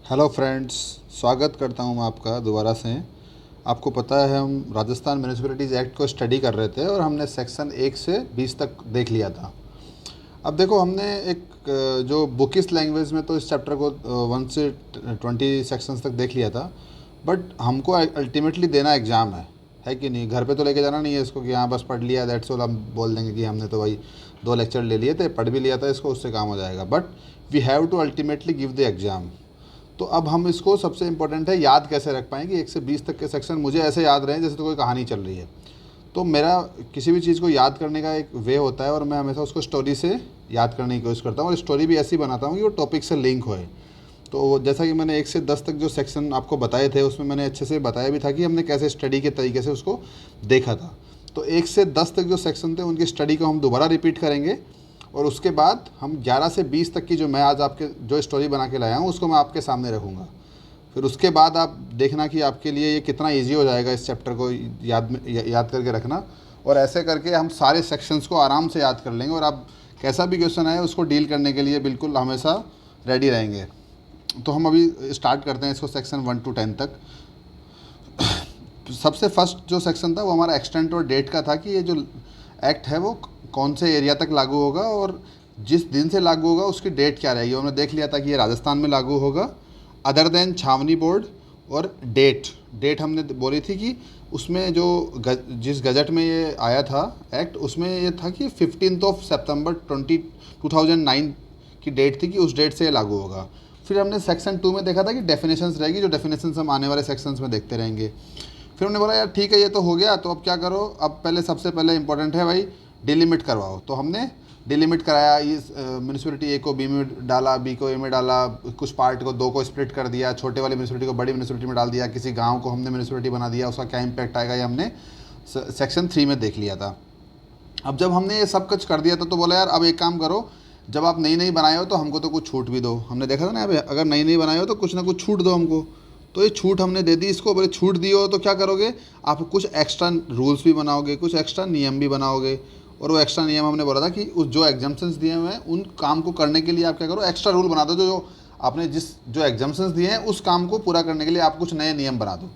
Hello friends, स्वागत करता हूं मैं आपका दोबारा से। आपको पता है हम राजस्थान म्यूनिसिपैलिटीज़ एक्ट को स्टडी कर रहे थे और हमने सेक्शन 1 से 20 तक देख लिया था। अब देखो, हमने एक जो बुकिश लैंग्वेज में तो इस चैप्टर को 1 से 20 सेक्शंस तक देख लिया था। बट हमको अल्टीमेटली देना एग्ज़ाम है कि नहीं? घर पे तो लेके जाना नहीं है इसको कि हाँ बस पढ़ लिया, दैट्स ऑल। हम बोल देंगे कि हमने तो भाई 2 लेक्चर ले लिए थे, पढ़ भी लिया था इसको, उससे काम हो जाएगा। But we have to ultimately give the exam. तो अब हम इसको, सबसे इम्पोर्टेंट है याद कैसे रख पाएँ कि 1 से 20 तक के सेक्शन मुझे ऐसे याद रहें जैसे तो कोई कहानी चल रही है। तो मेरा किसी भी चीज़ को याद करने का एक वे होता है और मैं हमेशा उसको स्टोरी से याद करने की कोशिश करता हूँ और स्टोरी भी ऐसी बनाता हूँ कि वो टॉपिक से लिंक होए। तो जैसा कि मैंने 1 से 10 तक जो सेक्शन आपको बताए थे उसमें मैंने अच्छे से बताया भी था कि हमने कैसे स्टडी के तरीके से उसको देखा था। तो 1 से 10 तक जो सेक्शन थे उनकी स्टडी को हम दोबारा रिपीट करेंगे और उसके बाद हम 11 से 20 तक की जो मैं आज आपके जो स्टोरी बना के लाया हूँ उसको मैं आपके सामने रखूँगा। फिर उसके बाद आप देखना कि आपके लिए ये कितना इजी हो जाएगा इस चैप्टर को याद करके रखना। और ऐसे करके हम सारे सेक्शंस को आराम से याद कर लेंगे और आप कैसा भी क्वेश्चन आए उसको डील करने के लिए बिल्कुल हमेशा रेडी रहेंगे। तो हम अभी स्टार्ट करते हैं इसको सेक्शन 1 to 10 तक। सबसे फर्स्ट जो सेक्शन था वो हमारा एक्सटेंट और डेट का था कि ये जो एक्ट है वो कौन से एरिया तक लागू होगा और जिस दिन से लागू होगा उसकी डेट क्या रहेगी। हमने देख लिया था कि ये राजस्थान में लागू होगा अदर देन छावनी बोर्ड। और डेट हमने बोली थी कि उसमें जो जिस गजट में ये आया था एक्ट, उसमें ये था कि 15 सितंबर 2009 की डेट थी कि उस डेट से ये लागू होगा। फिर हमने सेक्शन 2 में देखा था कि डेफिनेशंस रहेगी, जो डेफिनेशंस हम आने वाले सेक्शंस में देखते रहेंगे। फिर हमने बोला यार ठीक है ये तो हो गया, तो अब क्या करो, अब पहले सबसे पहले इंपॉर्टेंट है भाई डिलिमिट करवाओ। तो हमने डिलिमिट कराया, इस म्यूनिसिपैलिटी ए को बी में डाला, बी को ए में डाला, कुछ पार्ट को 2 को स्प्लिट कर दिया, छोटे वाली म्यूनिसिपैलिटी को बड़ी म्यूनिसिपैलिटी में डाल दिया, किसी गांव को हमने म्यूनिसिपैलिटी बना दिया, उसका क्या इम्पैक्ट आएगा ये हमने सेक्शन 3 में देख लिया था। अब जब हमने ये सब कुछ कर दिया था तो बोला यार अब एक काम करो, जब आप नई नई बनाए हो तो हमको तो कुछ छूट भी दो। हमने देखा था ना, अगर नई नई बनाए हो तो कुछ ना कुछ छूट दो हमको। तो ये छूट हमने दे दी इसको। बोले छूट दी हो तो क्या करोगे, आप कुछ एक्स्ट्रा रूल्स भी बनाओगे, कुछ एक्स्ट्रा नियम भी बनाओगे। और वो एक्स्ट्रा नियम हमने बोला था कि उस जो एग्जाम्पन्स दिए हुए हैं उन काम को करने के लिए आप क्या करो, एक्स्ट्रा रूल बना दो। जो आपने जो एग्जाम्पन्स दिए हैं उस काम को पूरा करने के लिए आप कुछ नए नियम बना दो।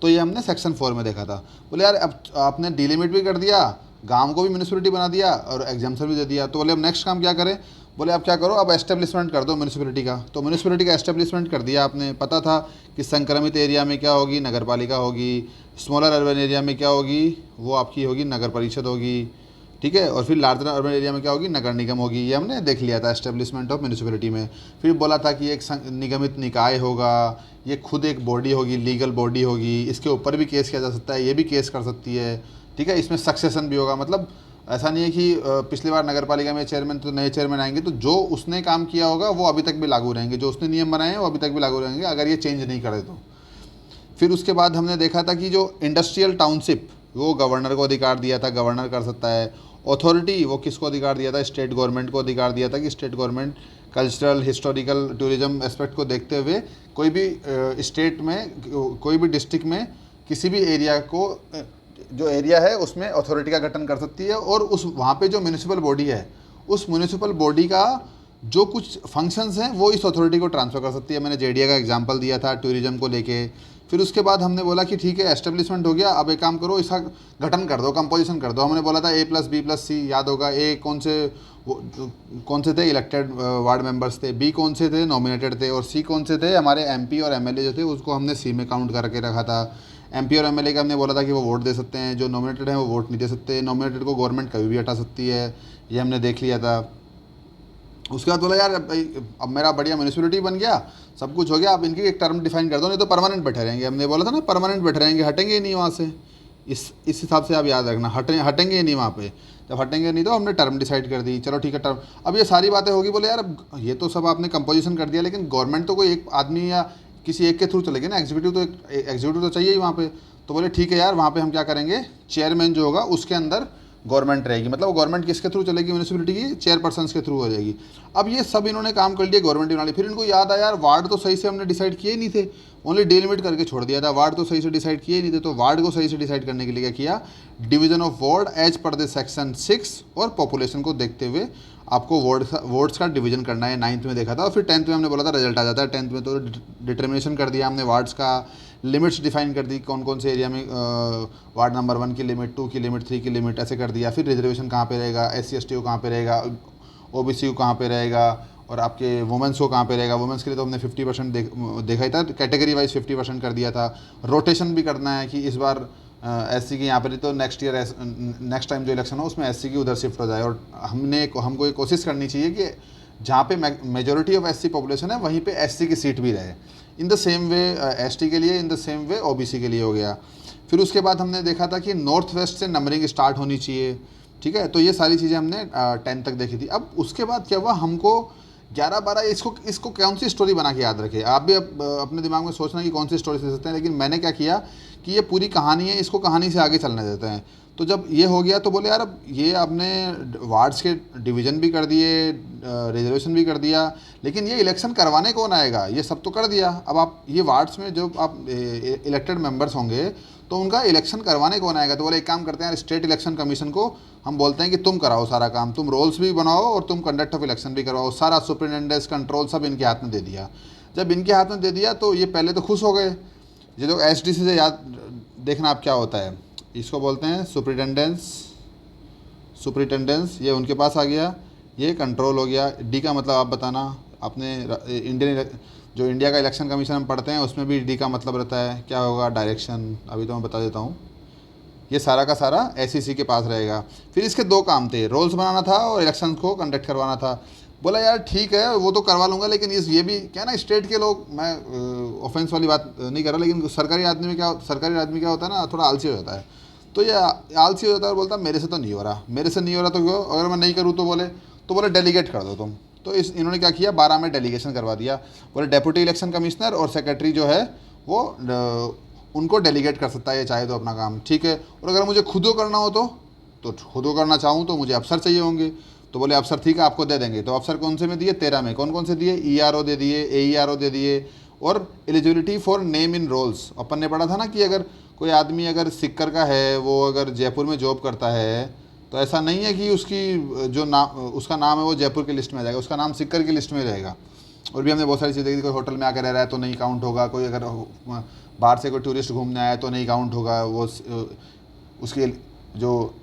तो ये हमने सेक्शन 4 में देखा था। बोले यार अब आपने डिलिमिट भी कर दिया, गांव को भी म्यूनिसिपैलिटी बना दिया और एग्जाम्पन भी दे दिया, तो बोले अब नेक्स्ट काम क्या करें। बोले अब क्या करो, अब एस्टेब्लिशमेंट कर दो म्यूनिसिपैलिटी का। तो म्यूनिसिपैलिटी का एस्टेब्लिशमेंट कर दिया आपने। पता था कि संक्रमित एरिया में क्या होगी, नगर पालिका होगी। स्मॉलर अर्बन एरिया में क्या होगी, वो आपकी होगी नगर परिषद होगी, ठीक है। और फिर लार्जर अर्बन एरिया में क्या होगी, नगर निगम होगी। ये हमने देख लिया था एस्टेब्लिशमेंट ऑफ म्यूनिसिपैलिटी में। फिर बोला था कि एक निगमित निकाय होगा, ये खुद एक बॉडी होगी, लीगल बॉडी होगी, इसके ऊपर भी केस किया जा सकता है, ये भी केस कर सकती है, ठीक है। इसमें सक्सेशन भी होगा, मतलब ऐसा नहीं है कि पिछली बार नगर पालिका में चेयरमैन तो नए चेयरमैन आएंगे तो जो उसने काम किया होगा वो अभी तक भी लागू रहेंगे, जो उसने नियम बनाए हैं वो अभी तक भी लागू रहेंगे अगर ये चेंज नहीं करे तो। फिर उसके बाद हमने देखा था कि जो इंडस्ट्रियल टाउनशिप, वो गवर्नर को अधिकार दिया था, गवर्नर कर सकता है। अथॉरिटी वो किसको अधिकार दिया था, स्टेट गवर्नमेंट को अधिकार दिया था कि state government cultural, historical, tourism aspect को देखते हुए कोई भी स्टेट में, कोई भी डिस्ट्रिक्ट में किसी भी एरिया को, जो एरिया है उसमें अथॉरिटी का गठन कर सकती है। और उस वहाँ पे जो म्यूनिसिपल बॉडी है, उस म्यूनिसिपल बॉडी का जो कुछ फंक्शंस हैं वो इस अथॉरिटी को ट्रांसफ़र कर सकती है। मैंने जेडीए का एग्जांपल दिया था टूरिज्म को लेके। फिर उसके बाद हमने बोला कि ठीक है एस्टेब्लिशमेंट हो गया, अब एक काम करो, इसका गठन कर दो, कंपोजिशन कर दो। हमने बोला था A+B+C, याद होगा। ए कौन से थे, इलेक्टेड वार्ड मेंबर्स थे। बी कौन से थे, नॉमिनेटेड थे। और सी कौन से थे, हमारे एमपी और एमएलए जो थे उसको हमने सी में काउंट करके रखा था। एमपी और एमएलए का हमने बोला था कि वो वोट दे सकते हैं, जो नॉमिनेटेड हैं वो वोट नहीं दे सकते। नॉमिनेटेड को गवर्नमेंट कभी भी हटा सकती है, ये हमने देख लिया था। उसके बाद बोला यार अब मेरा बढ़िया म्यूनिसिपैलिटी बन गया, सब कुछ हो गया, अब इनकी एक टर्म डिफाइन कर दो, नहीं तो परमानेंट बैठे रहेंगे। हमने बोला था ना परमानेंट बैठे रहेंगे, हटेंगे ही नहीं वहाँ से। इस हिसाब से आप याद रखना, हटेंगे ही नहीं वहाँ पे। जब हटेंगे नहीं तो हमने टर्म डिसाइड कर दी, चलो ठीक है टर्म। अब ये सारी बातें होगी। बोले यार अब ये तो सब आपने कंपोजिशन कर दिया, लेकिन गवर्नमेंट तो कोई एक आदमी या किसी एक के थ्रू चलेगी ना, एग्जीक्यूटिव तो चाहिए ही वहाँ पे। तो बोले ठीक है यार, वहाँ पे हम क्या करेंगे, चेयरमैन जो होगा उसके अंदर गवर्नमेंट रहेगी। मतलब गवर्नमेंट किसके थ्रू चलेगी, म्यूनिसिपैलिटी की चेयरपर्सन के थ्रू हो जाएगी। अब ये सब इन्होंने काम कर लिया, गवर्नमेंट बना ली। फिर इनको याद आया यार वार्ड तो सही से हमने डिसाइड किए ही नहीं थे, ओनली डिलिमिट करके छोड़ दिया था, वार्ड तो सही से डिसाइड किए ही नहीं थे। तो वार्ड को सही से डिसाइड करने के लिए क्या किया, division of ward as per the section 6 और पॉपुलेशन को देखते हुए आपको वोट्स का डिवीजन करना है। 9th में देखा था और फिर 10th में हमने बोला था रिजल्ट आ जाता है। 10th में तो डिटर्मिनेशन कर दिया हमने वार्ड्स का, लिमिट्स डिफाइन कर दी कौन कौन से एरिया में वार्ड नंबर 1 की लिमिट, 2 की लिमिट, 3 की लिमिट ऐसे कर दिया। फिर रिजर्वेशन कहाँ पे रहेगा, SC ST को कहाँ पे रहेगा, OBC को कहाँ पे रहेगा, और आपके वुमेंस को कहाँ पे रहेगा। वुमेंस के लिए तो हमने 50% देखा ही था, कैटेगरी वाइज 50% कर दिया था। रोटेशन भी करना है कि इस बार SC की यहाँ पर ही तो नेक्स्ट ईयर नेक्स्ट टाइम जो इलेक्शन हो उसमें SC की उधर शिफ्ट हो जाए। और हमको ये कोशिश करनी चाहिए कि जहाँ पे मेजोरिटी ऑफ SC पॉपुलेशन है वहीं पे SC की सीट भी रहे। In the same way ST के लिए, in the same way OBC के लिए हो गया। फिर उसके बाद हमने देखा था कि नॉर्थ वेस्ट से नंबरिंग स्टार्ट होनी चाहिए, ठीक है। तो ये सारी चीज़ें हमने 10 तक देखी थी। अब उसके बाद क्या हुआ, हमको 11-12 इसको कौन सी स्टोरी बना के याद रखे। आप भी अपने दिमाग में सोचना कि कौन सी स्टोरी से सकते हैं, लेकिन मैंने क्या किया कि ये पूरी कहानी है, इसको कहानी से आगे चलने देते हैं। तो जब ये हो गया तो बोले यार अब ये आपने वार्ड्स के डिवीज़न भी कर दिए, रिजर्वेशन भी कर दिया, लेकिन ये इलेक्शन करवाने कौन आएगा, ये सब तो कर दिया। अब आप ये वार्ड्स में जो आप इलेक्टेड मेंबर्स होंगे तो उनका इलेक्शन करवाने कौन आएगा। तो बोले एक काम करते हैं यार, स्टेट इलेक्शन कमीशन को हम बोलते हैं कि तुम कराओ सारा काम, तुम रोल्स भी बनाओ और तुम कंडक्ट ऑफ इलेक्शन भी करवाओ, सारा सुपरिटेंडेंस कंट्रोल सब इनके हाथ में दे दिया। जब इनके हाथ में दे दिया तो ये पहले तो खुश हो गए। ये लोग SDC से याद देखना आप क्या होता है, इसको बोलते हैं सुपरिटेंडेंस, ये उनके पास आ गया, ये कंट्रोल हो गया। D का मतलब आप बताना, अपने जो इंडिया का इलेक्शन कमीशन हम पढ़ते हैं उसमें भी D का मतलब रहता है, क्या होगा, डायरेक्शन। अभी तो मैं बता देता हूँ, ये सारा का सारा SEC के पास रहेगा। फिर इसके 2 काम थे, रोल्स बनाना था और इलेक्शन को कंडक्ट करवाना था। बोला यार ठीक है वो तो करवा लूँगा, लेकिन ये भी क्या ना, स्टेट के लोग, मैं ऑफेंस वाली बात नहीं कर रहा, लेकिन सरकारी आदमी क्या होता है ना, थोड़ा आलसी हो जाता है। तो ये आलसी हो जाता है और बोलता है मेरे से तो नहीं हो रहा, मेरे से नहीं हो रहा तो क्यों, अगर मैं नहीं करूँ तो बोले डेलीगेट कर दो तुम। तो इन्होंने क्या किया, 12 में डेलीगेशन करवा दिया। बोले डेप्यूटी इलेक्शन कमिश्नर और सेक्रेटरी जो है वो उनको डेलीगेट कर सकता है, ये चाहे तो अपना काम, ठीक है। और अगर मुझे खुद को करना हो तो खुद को करना चाहूँ तो मुझे अफसर चाहिए होंगे। तो बोले अफसर ठीक है आपको दे देंगे। तो अफसर कौन से में दिए, 13 में। कौन कौन से दिए, ERO दे दिए, AERO दे दिए, और eligibility for name in rolls. अपन ने पढ़ा था ना कि अगर कोई आदमी अगर सिक्कर का है, वो अगर जयपुर में जॉब करता है तो ऐसा नहीं है कि उसकी जो नाम, उसका नाम है वो जयपुर की लिस्ट में आ जाएगा, उसका नाम सिक्कर की लिस्ट में रहेगा। और भी हमने बहुत सारी चीज़ें देखी, कोई होटल में आकर रह रहा है तो नहीं काउंट होगा, कोई अगर बाहर से कोई टूरिस्ट घूमने आया तो नहीं काउंट होगा, वो उसके जो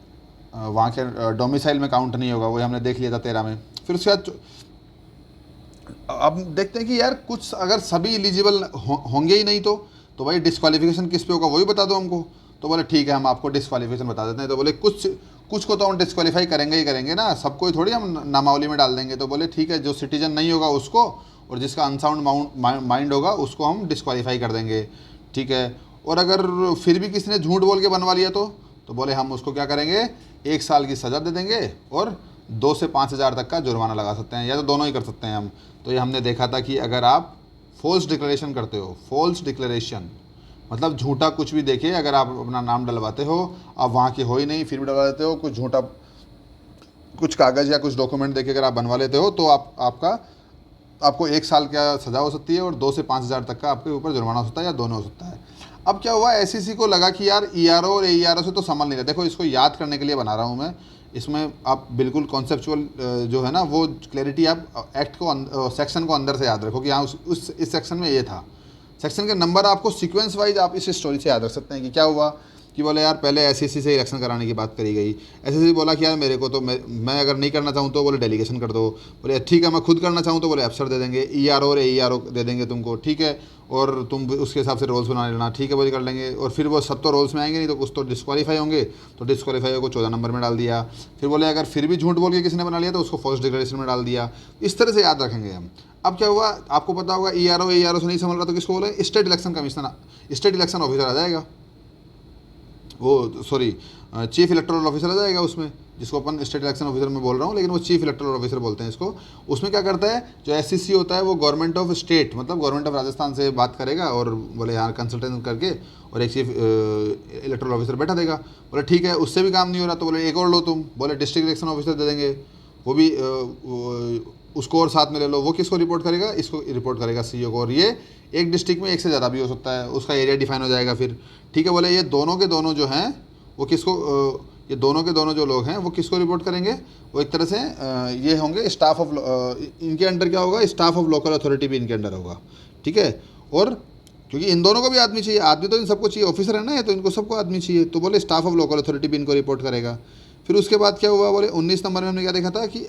वहाँ के डोमिसाइल में काउंट नहीं होगा। वो हमने देख लिया था 13 में। फिर उसके बाद अब देखते हैं कि यार कुछ अगर सभी एलिजिबल होंगे ही नहीं तो भाई डिस्क्वालिफिकेशन किस पे होगा वही बता दो हमको। तो बोले ठीक है हम आपको डिस्क्वालिफिकेशन बता देते हैं। तो बोले कुछ को तो हम डिस्क्वालीफाई करेंगे ही करेंगे ना, सबको ही थोड़ी हम नामावली में डाल देंगे। तो बोले ठीक है, जो सिटीजन नहीं होगा उसको, और जिसका अनसाउंड माइंड होगा उसको हम डिस्क्वालीफाई कर देंगे, ठीक है। और अगर फिर भी किसी ने झूठ बोल के बनवा लिया तो बोले हम उसको क्या करेंगे, 1 साल की सज़ा दे देंगे और 2 से 5 हज़ार तक का जुर्माना लगा सकते हैं, या तो दोनों ही कर सकते हैं हम। तो ये हमने देखा था कि अगर आप फॉल्स डिक्लेरेशन करते हो, फॉल्स डिक्लेरेशन मतलब झूठा कुछ भी देखे, अगर आप अपना नाम डलवाते हो, आप वहाँ के हो ही नहीं फिर भी डलवा देते हो, कुछ झूठा कुछ कागज़ या कुछ डॉक्यूमेंट देके अगर आप बनवा लेते हो तो आपको 1 साल का सज़ा हो सकती है और 2 से 5 हज़ार तक का आपके ऊपर जुर्माना हो सकता है, या दोनों हो सकता है। अब क्या हुआ, SEC को लगा कि यार ERO और AERO से तो संभल नहीं रहा। देखो इसको याद करने के लिए बना रहा हूँ मैं, इसमें आप बिल्कुल कॉन्सेप्चुअल जो है ना वो क्लैरिटी आप एक्ट को सेक्शन को अंदर से याद रखो कि हाँ इस सेक्शन में ये था। सेक्शन के नंबर आपको सीक्वेंस वाइज आप इस स्टोरी से याद रख सकते हैं कि क्या हुआ कि बोले यार पहले SEC से इलेक्शन कराने की बात करी गई। SEC बोला कि यार मेरे को तो मैं अगर नहीं करना चाहूँ तो बोले डेलीगेशन कर दो। बोले ठीक है मैं खुद करना चाहूँ तो बोले अफसर दे देंगे, ERO और AERO दे देंगे तुमको, ठीक है, और तुम उसके हिसाब से रोल्स बना लेना, ठीक है बोले कर लेंगे। और फिर वो सब तो रोल्स में आएंगे नहीं, तो कुछ तो डिस्क्वालीफाई होंगे, तो डिस्क्वालीफाई को 14 नंबर में डाल दिया। फिर बोले अगर फिर भी झूठ बोल के किसी ने बना लिया तो उसको फर्स्ट डिक्लेरेशन में डाल दिया। इस तरह से याद रखेंगे हम। अब क्या हुआ आपको पता होगा, ERO AERO से नहीं समझ रहा तो किसको बोले, state election commissioner, state election officer आ जाएगा, वो सॉरी चीफ इलेक्टोरल ऑफिसर आ जाएगा उसमें, जिसको अपन स्टेट इलेक्शन ऑफिसर में बोल रहा हूँ, लेकिन वो चीफ इलेक्टोरल ऑफिसर बोलते हैं इसको। उसमें क्या करता है, जो SEC होता है वो गवर्नमेंट ऑफ स्टेट मतलब गवर्नमेंट ऑफ राजस्थान से बात करेगा और बोले यहाँ कंसल्टेंट करके और एक चीफ इलेक्टोरल ऑफिसर बैठा देगा। बोले ठीक है उससे भी काम नहीं हो रहा तो बोले एक और लो तुम, बोले डिस्ट्रिक्ट इलेक्शन ऑफिसर दे देंगे, वो भी उसको और साथ में ले लो। वो किसको रिपोर्ट करेगा, इसको रिपोर्ट करेगा CEO को। और ये एक डिस्ट्रिक्ट में एक से ज़्यादा भी हो सकता है, उसका एरिया डिफाइन हो जाएगा फिर, ठीक है। बोले ये दोनों के दोनों जो हैं वो किसको ये दोनों के दोनों जो लोग हैं वो किसको रिपोर्ट करेंगे, वो एक तरह से ये होंगे स्टाफ ऑफ, इनके अंडर क्या होगा, स्टाफ ऑफ लोकल अथॉरिटी भी इनके अंडर होगा, ठीक है। और क्योंकि इन दोनों को भी आदमी चाहिए, आदमी तो इन सबको चाहिए, ऑफिसर है ना ये, तो इनको सबको आदमी चाहिए, तो बोले स्टाफ ऑफ लोकल अथॉरिटी भी इनको रिपोर्ट करेगा। फिर उसके बाद क्या हुआ, बोले 19 नंबर में हमने क्या देखा था कि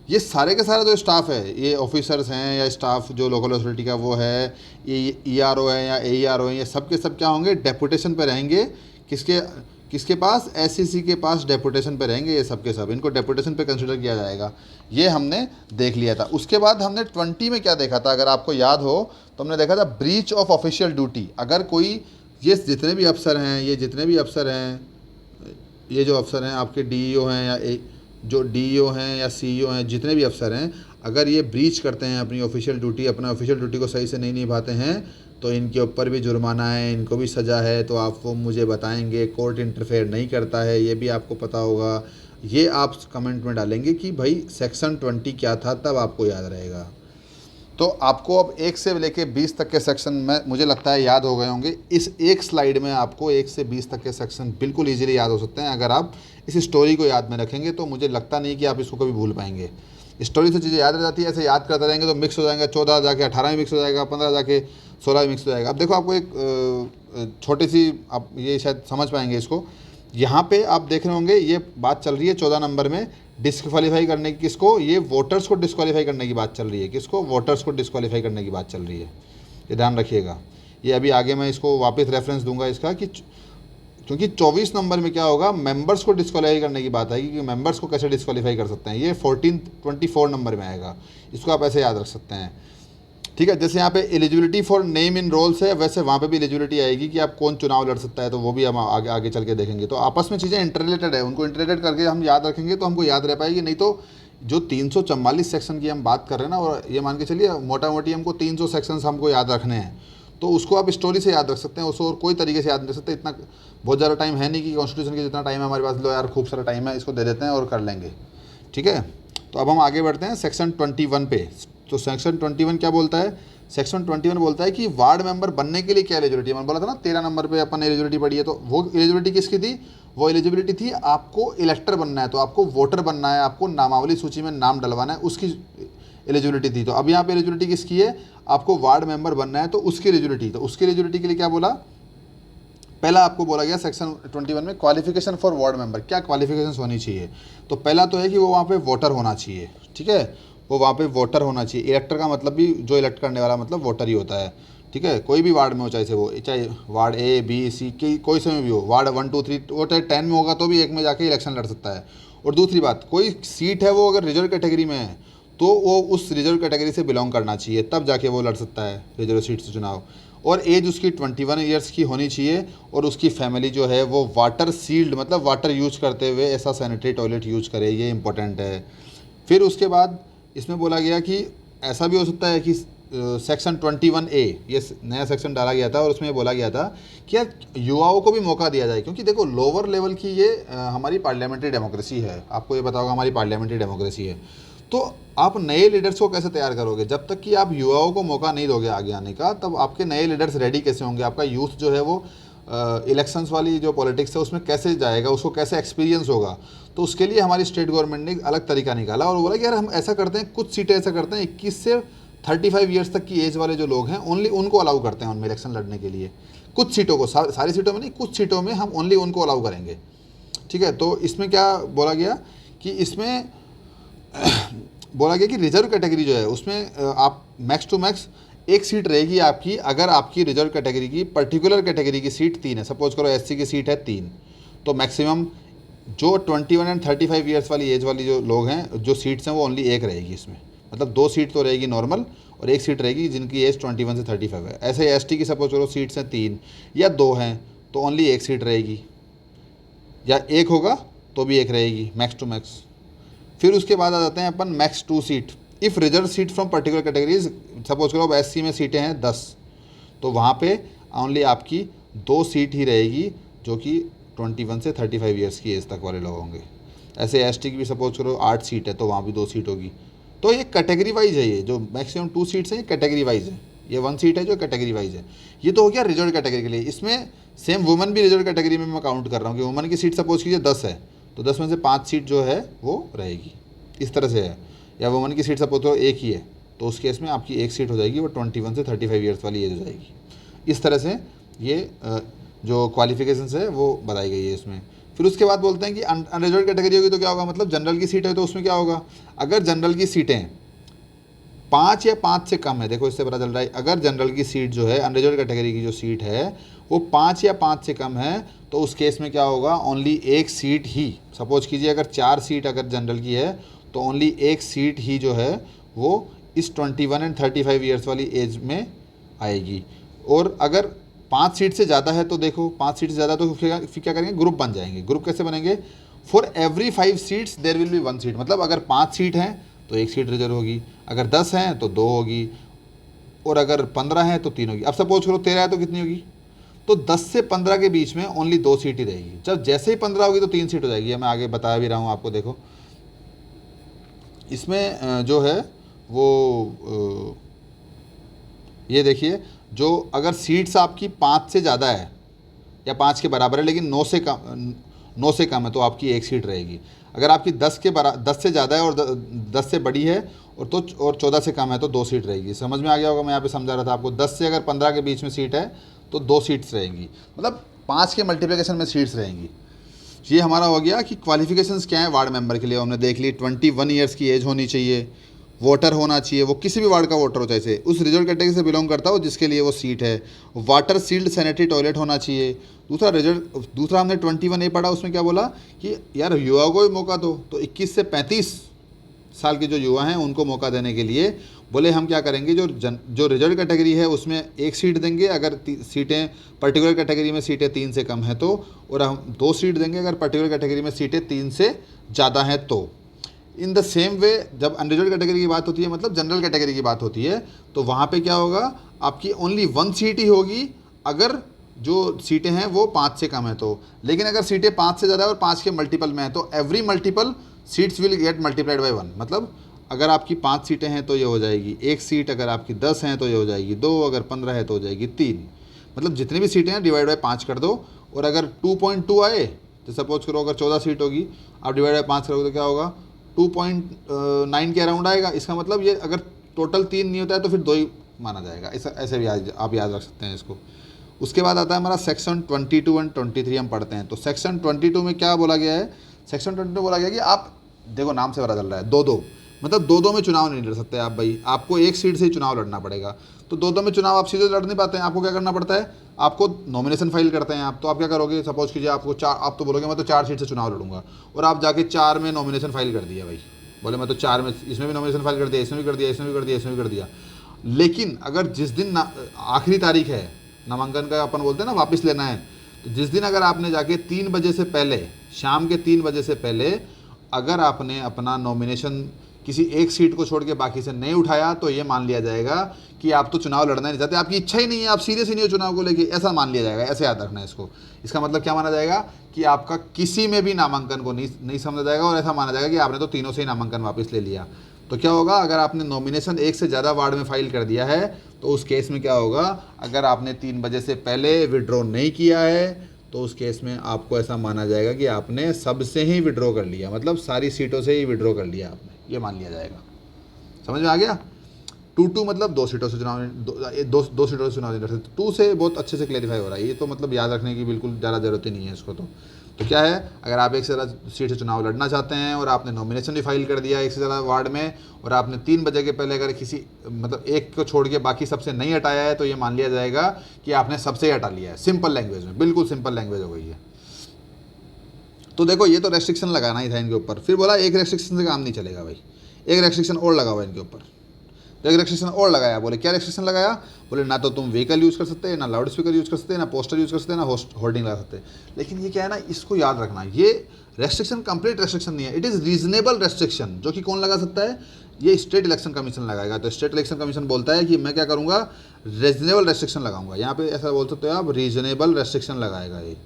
ये सारे के सारा जो स्टाफ है, ये ऑफिसर्स हैं या स्टाफ जो लोकल अथॉरिटी का वो है, ये ERO है या AERO है, ये सब के सब क्या होंगे, डेपुटेशन पे रहेंगे। किसके किसके पास, SEC के पास डेपुटेशन पे रहेंगे ये सब के सब, इनको डेपुटेशन पे कंसिडर किया जाएगा। ये हमने देख लिया था। उसके बाद हमने 20 में क्या देखा था, अगर आपको याद हो तो हमने देखा था ब्रीच ऑफ ऑफिशियल ड्यूटी। अगर कोई, ये जितने भी अफसर हैं, ये जितने भी अफसर हैं, ये जो अफसर हैं आपके DEO हैं या जो DEO हैं या CEO हैं, जितने भी अफसर हैं, अगर ये ब्रीच करते हैं अपनी ऑफिशियल ड्यूटी, अपना ऑफिशियल ड्यूटी को सही से नहीं निभाते हैं, तो इनके ऊपर भी जुर्माना है, इनको भी सज़ा है। तो आप वो मुझे बताएंगे, कोर्ट इंटरफेयर नहीं करता है, ये भी आपको पता होगा। ये आप कमेंट में डालेंगे कि भाई सेक्शन 20 क्या था, तब आपको याद रहेगा। तो आपको अब 1 से लेके 20 तक के सेक्शन में मुझे लगता है याद हो गए होंगे। इस एक स्लाइड में आपको 1 से 20 तक के सेक्शन बिल्कुल ईजिली याद हो सकते हैं। अगर आप इस स्टोरी को याद में रखेंगे तो मुझे लगता नहीं कि आप इसको कभी भूल पाएंगे। स्टोरी से चीज़ें याद रह जाती है, ऐसे याद करते रहेंगे तो मिक्स हो जाएंगे, 14 जाके 18 में मिक्स हो जाएगा, 15 जाके 16 में मिक्स हो जाएगा। अब देखो आपको एक छोटी सी, आप ये शायद समझ पाएंगे इसको। यहाँ पे आप देख रहे होंगे ये बात चल रही है 14 नंबर में डिस्क्वालीफाई करने की, किसको, ये वोटर्स को डिस्क्वालीफाई करने की बात चल रही है। किसको, वोटर्स को डिस्क्वालीफाई करने की बात चल रही है, ये ध्यान रखिएगा। ये अभी आगे मैं इसको वापस रेफरेंस दूंगा इसका, कि क्योंकि 24 नंबर में क्या होगा, मेंबर्स को डिस्क्वालीफाई करने की बात आएगी कि मेंबर्स को कैसे डिस्क्वालीफाई कर सकते हैं। ये 24 नंबर में आएगा, इसको आप ऐसे याद रख सकते हैं, ठीक है। जैसे यहाँ पे eligibility for name in rolls है, वैसे वहाँ पे भी एलिजिबिलिटी आएगी कि आप कौन चुनाव लड़ सकता है, तो वो भी हम आगे आगे चल के देखेंगे। तो आपस में चीज़ें इंटररिलेटेड है, उनको इंटररिलेटेड करके हम याद रखेंगे तो हमको याद रह पाएगी। नहीं तो जो 344 सेक्शन की हम बात कर रहे हैं ना, और ये मान के चलिए मोटा मोटी हमको 300 सेक्शंस हमको याद रखने हैं, तो उसको आप स्टोरी से याद रख सकते हैं, उसको और कोई तरीके से याद नहीं रख सकते। इतना बहुत ज़्यादा टाइम है नहीं कि कॉन्स्टिट्यूशन के जितना टाइम है हमारे पास, लो यार खूब सारा टाइम है, इसको दे देते हैं और कर लेंगे, ठीक है। तो अब हम आगे बढ़ते हैं सेक्शन 21 पे। तो सेक्शन 21 क्या बोलता है, सेक्शन 21 बोलता है कि वार्ड मेंबर बनने के लिए क्या एलिजिबिलिटी है। मैंने बोला था ना 13 नंबर पे अपन एलिजिबिलिटी पढ़ी है, तो वो एलिजिबिलिटी किसकी थी, वो एलिजिबिलिटी थी आपको इलेक्टर बनना है, तो आपको वोटर बनना है, आपको नामावली सूची में नाम डलवाना है, उसकी एलिजिबिलिटी थी। तो अब यहाँ पे एलिजिबिलिटी किसकी है, आपको वार्ड मेंबर बनना है, तो उसकी एलिजिबिलिटी, तो उसकी एलिजिबिलिटी के लिए क्या बोला, पहला आपको बोला गया सेक्शन 21 में क्वालिफिकेशन फॉर वार्ड मेंबर, क्या क्वालिफिकेशंस होनी चाहिए। तो पहला तो है कि वो वहाँ पे वोटर होना चाहिए, ठीक है, वो वहाँ पे वोटर होना चाहिए। इलेक्टर का मतलब भी जो इलेक्ट करने वाला मतलब वोटर ही होता है, ठीक है। कोई भी वार्ड में हो, चाहे वार्ड A B C की कोई से में भी हो, वार्ड 1 2 3, वो चाहे 10 में होगा तो भी एक में जाके इलेक्शन लड़ सकता है। और दूसरी बात, कोई सीट है वो अगर रिजर्व कैटेगरी में है तो वो उस रिजर्व कैटेगरी से बिलोंग करना चाहिए, तब जाके वो लड़ सकता है रिजर्व सीट से चुनाव। और एज उसकी 21 ईयर्स की होनी चाहिए, और उसकी फैमिली जो है वो वाटर सील्ड मतलब वाटर यूज करते हुए ऐसा सैनिटरी टॉयलेट यूज करे, ये इंपॉर्टेंट है। फिर उसके बाद इसमें बोला गया कि ऐसा भी हो सकता है कि सेक्शन 21A, ये नया सेक्शन डाला गया था और उसमें बोला गया था कि यार युवाओं को भी मौका दिया जाए, क्योंकि देखो लोअर लेवल की ये हमारी पार्लियामेंट्री डेमोक्रेसी है, आपको ये पता होगा हमारी पार्लियामेंट्री डेमोक्रेसी है। तो आप नए लीडर्स को कैसे तैयार करोगे, जब तक कि आप युवाओं को मौका नहीं दोगे आगे आने का, तब आपके नए लीडर्स रेडी कैसे होंगे, आपका यूथ जो है वो इलेक्शंस वाली जो पॉलिटिक्स है उसमें कैसे जाएगा, उसको कैसे एक्सपीरियंस होगा। तो उसके लिए हमारी स्टेट गवर्नमेंट ने एक अलग तरीका निकाला और बोला कि यार हम ऐसा करते हैं, कुछ सीटें ऐसा करते हैं 21 से 35 ईयर्स तक की एज वाले जो लोग हैं ओनली उनको अलाउ करते हैं उनमें इलेक्शन लड़ने के लिए। कुछ सीटों को, सारी सीटों में नहीं, कुछ सीटों में हम ओनली उनको अलाउ करेंगे, ठीक है। तो इसमें क्या बोला गया कि इसमें बोला गया कि रिजर्व कैटेगरी जो है उसमें आप मैक्स टू मैक्स एक सीट रहेगी आपकी, अगर आपकी रिजर्व कैटेगरी की पर्टिकुलर कैटेगरी की सीट 3 है, सपोज करो SC की सीट है 3, तो मैक्सिमम जो 21 एंड 35 ईयर्स वाली एज वाली जो लोग हैं, जो सीट्स हैं वो ओनली एक रहेगी इसमें, मतलब 2 सीट तो रहेगी नॉर्मल और 1 सीट रहेगी जिनकी एज 21 से 35 है। ऐसे ST की सपोज करो सीट्स हैं 3 या 2 हैं तो ओनली 1 सीट रहेगी, या 1 होगा तो भी 1 रहेगी मैक्स टू मैक्स। फिर उसके बाद आ जाते हैं अपन max 2 seat if reserve seat from particular categories, suppose करो अब SC में सीटें हैं 10, तो वहाँ पे ओनली आपकी 2 सीट ही रहेगी जो कि 21 से 35 ईयर्स की एज तक वाले लोग होंगे। ऐसे ST की भी सपोज करो 8 सीट है तो वहाँ भी 2 सीट होगी। तो ये कैटेगरी वाइज है, ये जो मैक्सिमम 2 सीट्स हैं ये कैटेगरी वाइज है, ये 1 सीट है जो कैटेगरी वाइज है। ये तो हो गया रिजर्व कैटेगरी के लिए। इसमें सेम वुमेन भी रिजर्व कैटेगरी में मैं काउंट कर रहा हूँ कि वुमेन की सीट सपोज कीजिए 10 है, तो 10 में से 5 सीट जो है वो रहेगी, इस तरह से है। या वुमन की सीट सपोज करो एक ही है, तो उस केस में आपकी एक सीट हो जाएगी, वो 21 से 35 ईयर्स वाली एज हो जाएगी। इस तरह से ये जो क्वालिफिकेशंस है वो बताई गई है इसमें। फिर उसके बाद बोलते हैं कि अनरिजर्व कैटेगरी होगी तो क्या होगा, मतलब जनरल की सीट है तो उसमें क्या होगा, अगर जनरल की सीटें 5 या 5 से कम है, देखो इससे पता चल रहा है, अगर जनरल की सीट जो है, अनरिजर्व कैटेगरी की जो सीट है वो 5 या 5 से कम है, तो उस केस में क्या होगा, ओनली एक सीट ही, सपोज कीजिए अगर 4 सीट अगर जनरल की है तो ओनली एक सीट ही जो है वो इस 21 एंड 35 ईयर्स वाली एज में आएगी। और अगर 5 सीट से ज़्यादा है तो देखो 5 सीट से ज़्यादा तो फिर क्या करेंगे, ग्रुप बन जाएंगे। ग्रुप कैसे बनेंगे, for every 5 seats there will be 1 seat, मतलब अगर 5 सीट हैं तो एक सीट रिजर्व होगी, अगर 10 हैं तो 2 होगी, और अगर 15 हैं तो 3 होगी। अब सपोज करो 13 है तो कितनी होगी, तो 10 से 15 के बीच में ओनली 2 सीट ही रहेगी। जब जैसे ही 15 होगी तो 3 सीट हो जाएगी। मैं आगे बता भी रहा हूँ आपको, देखो इसमें जो है वो ये देखिए, जो अगर सीट्स आपकी 5 से ज़्यादा है या 5 के बराबर है लेकिन 9 से कम है तो आपकी एक सीट रहेगी। अगर आपकी 10 से ज़्यादा है और 10 से बड़ी है और 14 से कम है तो 2 सीट रहेगी। समझ में आ गया होगा, मैं यहाँ पे समझा रहा था आपको। 10 से अगर 15 के बीच में सीट है तो 2 सीट्स रहेंगी, मतलब 5 के मल्टीप्लिकेशन में सीट्स रहेंगी। ये हमारा हो गया कि क्वालिफिकेशंस क्या है वार्ड मेंबर के लिए, हमने देख ली। 21 ईयर्स की एज होनी चाहिए, वोटर होना चाहिए, वो किसी भी वार्ड का वोटर हो, जैसे उस रिजर्व कैटेगरी से बिलोंग करता हो जिसके लिए वो सीट है। वाटर सील्ड सैनिटरी टॉयलेट होना चाहिए। दूसरा हमने 21A पढ़ा, उसमें क्या बोला कि यार युवा को भी मौका दो, तो 21 से 35 साल के जो युवा हैं उनको मौका देने के लिए बोले हम क्या करेंगे, जो रिजर्व कैटेगरी है उसमें एक सीट देंगे अगर सीटें पर्टिकुलर कैटेगरी में सीटें 3 से कम है तो, और हम 2 सीट देंगे अगर पर्टिकुलर कैटेगरी में सीटें 3 से ज़्यादा हैं तो। इन द सेम वे जब अनरिजर्व कैटेगरी की बात होती है, मतलब जनरल कैटेगरी की बात होती है, तो वहाँ पे क्या होगा, आपकी ओनली 1 सीट ही होगी अगर जो सीटें हैं वो 5 से कम है तो। लेकिन अगर सीटें 5 से ज़्यादा और 5 के मल्टीपल में है तो every multiple seats will get multiplied by 1। मतलब अगर आपकी 5 सीटें हैं तो ये हो जाएगी 1 सीट, अगर आपकी 10 हैं तो ये हो जाएगी 2, अगर 15 है तो हो जाएगी 3। मतलब जितनी भी सीटें हैं डिवाइड बाई 5 कर दो, और अगर 2.2 आए तो सपोज करो अगर 14 सीट होगी, आप डिवाइड बाई 5 करोगे तो क्या होगा, 2.9 के अराउंड आएगा। इसका मतलब ये अगर टोटल 3 नहीं होता है तो फिर 2 ही माना जाएगा। ऐसे भी आप याद रख सकते हैं इसको। उसके बाद आता है हमारा सेक्शन 22 एंड 23 हम पढ़ते हैं। तो सेक्शन 22 में क्या बोला गया है, सेक्शन 22 में बोला गया कि आप देखो नाम से पता चल रहा है 2-2, मतलब 2-2 में चुनाव नहीं लड़ सकते आप भाई, आपको एक सीट से ही चुनाव लड़ना पड़ेगा। तो 2-2 में चुनाव आप सीधे लड़ नहीं पाते हैं, आपको क्या करना पड़ता है, आपको नॉमिनेशन फाइल करते हैं आप। तो आप क्या करोगे, सपोज कीजिए आपको आप तो बोलोगे मैं तो 4 सीट से चुनाव लड़ूंगा, और आप जाके 4 में नॉमिनेशन फाइल कर दिया भाई, बोले मैं तो 4 में, इसमें भी नॉमिनेशन फाइल कर दिया, इसमें भी कर दिया, इसमें भी कर दिया, इसमें भी कर दिया। लेकिन अगर जिस दिन आखिरी तारीख है नामांकन का, अपन बोलते हैं ना वापस लेना है, तो जिस दिन अगर आपने जाके 3 बजे से पहले, शाम के 3 बजे से पहले अगर आपने अपना नॉमिनेशन किसी एक सीट को छोड़ के बाकी से नहीं उठाया तो ये मान लिया जाएगा कि आप तो चुनाव लड़ना नहीं चाहते, आपकी इच्छा ही नहीं है, आप सीरियस ही नहीं हो चुनाव को लेके, ऐसा मान लिया जाएगा। ऐसे याद रखना है इसको। इसका मतलब क्या माना जाएगा कि आपका किसी में भी नामांकन को नहीं समझा जाएगा, और ऐसा माना जाएगा कि आपने तो तीनों से ही नामांकन वापस ले लिया। तो क्या होगा, अगर आपने नॉमिनेशन एक से ज़्यादा वार्ड में फाइल कर दिया है तो उस केस में क्या होगा, अगर आपने 3 बजे से पहले विड्रॉ नहीं किया है तो उस केस में आपको ऐसा माना जाएगा कि आपने सबसे ही विड्रॉ कर लिया, मतलब सारी सीटों से ही विड्रॉ कर लिया आपने, ये मान लिया जाएगा। समझ में आ गया। 2-2 मतलब 2 सीटों से चुनाव, दो सीटों से चुनाव नहीं लड़ सकते। 2 से बहुत अच्छे से क्लैरिफाई हो रहा है, ये तो मतलब याद रखने की बिल्कुल ज़्यादा ज़रूरत ही नहीं है इसको। तो क्या है, अगर आप एक से ज़्यादा सीट से चुनाव लड़ना चाहते हैं और आपने नॉमिनेशन भी फाइल कर दिया एक से ज़्यादा वार्ड में, और आपने 3 बजे के पहले अगर किसी मतलब एक को छोड़ के बाकी सबसे नहीं हटाया है तो ये मान लिया जाएगा कि आपने सबसे ही हटा लिया है। सिंपल लैंग्वेज में, बिल्कुल सिंपल लैंग्वेज हो गई है। तो देखो ये तो रेस्ट्रिक्शन लगाना ही था इनके ऊपर। फिर बोला एक रेस्ट्रिक्शन से काम नहीं चलेगा भाई, एक रेस्ट्रिक्शन और लगा हुआ इनके ऊपर। तो एक रेस्ट्रिक्शन और लगाया, बोले क्या रेस्ट्रिक्शन लगाया, बोले ना तो तुम व्हीकल यूज़ कर सकते, ना लाउड स्पीकर यूज़ कर सकते, ना पोस्टर यूज़ कर सकते, ना होर्डिंग लगा सकते। लेकिन ये क्या है ना, इसको याद रखना, ये रेस्ट्रिक्शन कंप्लीट रेस्ट्रिक्शन नहीं है, इट इज़ रीजनेबल रेस्ट्रिक्शन, जो कि कौन लगा सकता है, ये स्टेट इलेक्शन कमीशन लगाएगा। तो स्टेट इलेक्शन कमीशन बोलता है कि मैं क्या करूँगा, रीजनेबल रेस्ट्रिक्शन लगाऊंगा। यहाँ पे ऐसा बोल सकते हो आप, रीजनेबल रेस्ट्रिक्शन लगाएगा ये,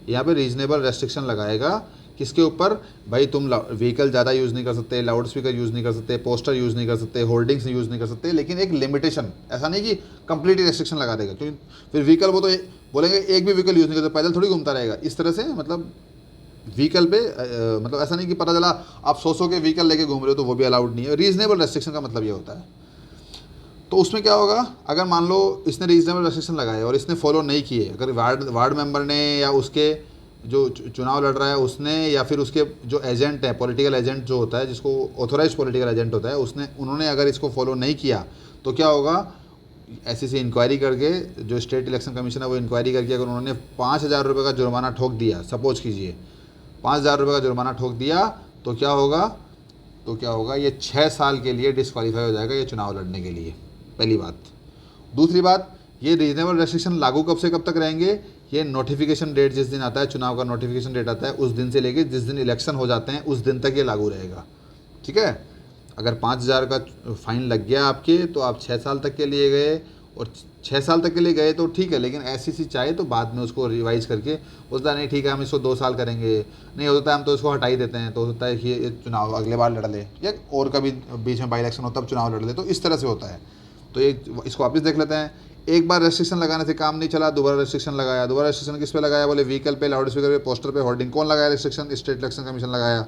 यहाँ पे रीजनेबल रेस्ट्रिक्शन लगाएगा। किसके ऊपर भाई, तुम व्हीकल ज़्यादा यूज़ नहीं कर सकते, लाउड स्पीकर यूज़ नहीं कर सकते, पोस्टर यूज़ नहीं कर सकते, होर्डिंग्स यूज़ नहीं कर सकते, लेकिन एक लिमिटेशन, ऐसा नहीं कि कंप्लीटली रेस्ट्रिक्शन लगा देगा, क्योंकि फिर व्हीकल वो तो बोलेंगे एक भी व्हीकल यूज़ नहीं करते, पैदल थोड़ी घूमता रहेगा, इस तरह से मतलब व्हीकल पे मतलब ऐसा नहीं कि पता चला आप 100 के व्हीकल लेके घूम रहे हो तो वो भी अलाउड नहीं है। रीजनेबल रेस्ट्रिक्शन का मतलब ये होता है। तो उसमें क्या होगा, अगर मान लो इसने रीजनेबल रेस्ट्रिक्शन लगाए और इसने फॉलो नहीं किए, अगर वार्ड मेंबर ने या उसके जो चुनाव लड़ रहा है उसने या फिर उसके जो एजेंट है, पॉलिटिकल एजेंट जो होता है, जिसको ऑथोराइज पॉलिटिकल एजेंट होता है, उन्होंने अगर इसको फॉलो नहीं किया तो क्या होगा, ऐसी इंक्वायरी करके जो स्टेट इलेक्शन कमीशन है वो इंक्वायरी करके अगर उन्होंने 5,000 रुपये का जुर्माना ठोक दिया, सपोज कीजिए 5,000 रुपये का जुर्माना ठोक दिया, तो क्या होगा, ये 6 साल के लिए डिस्क्वालीफाई हो जाएगा ये चुनाव लड़ने के लिए, पहली बात। दूसरी बात, ये रीजनेबल रेस्ट्रिक्शन लागू कब से कब तक रहेंगे, ये नोटिफिकेशन डेट जिस दिन आता है, चुनाव का नोटिफिकेशन डेट आता है, उस दिन से लेके जिस दिन इलेक्शन हो जाते हैं उस दिन तक ये लागू रहेगा। ठीक है, अगर 5,000 का फाइन लग गया आपके तो आप 6 साल तक के लिए गए, और 6 साल तक के लिए गए तो ठीक है, लेकिन ऐसी चाहे तो बाद में उसको रिवाइज करके बोलता नहीं ठीक है हम इसको 2 साल करेंगे, नहीं होता है हम तो इसको हटा ही देते हैं, तो होता है कि ये चुनाव अगले बार लड़ ले, या और कभी बीच में बाई इलेक्शन होता है तब चुनाव लड़ ले, तो इस तरह से होता है। तो ये इसको वापस देख लेते हैं। एक बार रेस्ट्रिक्शन लगाने से काम नहीं चला, दोबारा रेस्ट्रिक्शन लगाया। दोबारा रेस्ट्रिक्शन किस पे लगाया, बोले व्हीकल पे, लाउड स्पीकर पे, पोस्टर पे, होर्डिंग। कौन लगाया रेस्ट्रिक्शन, स्टेट इलेक्शन कमीशन लगाया।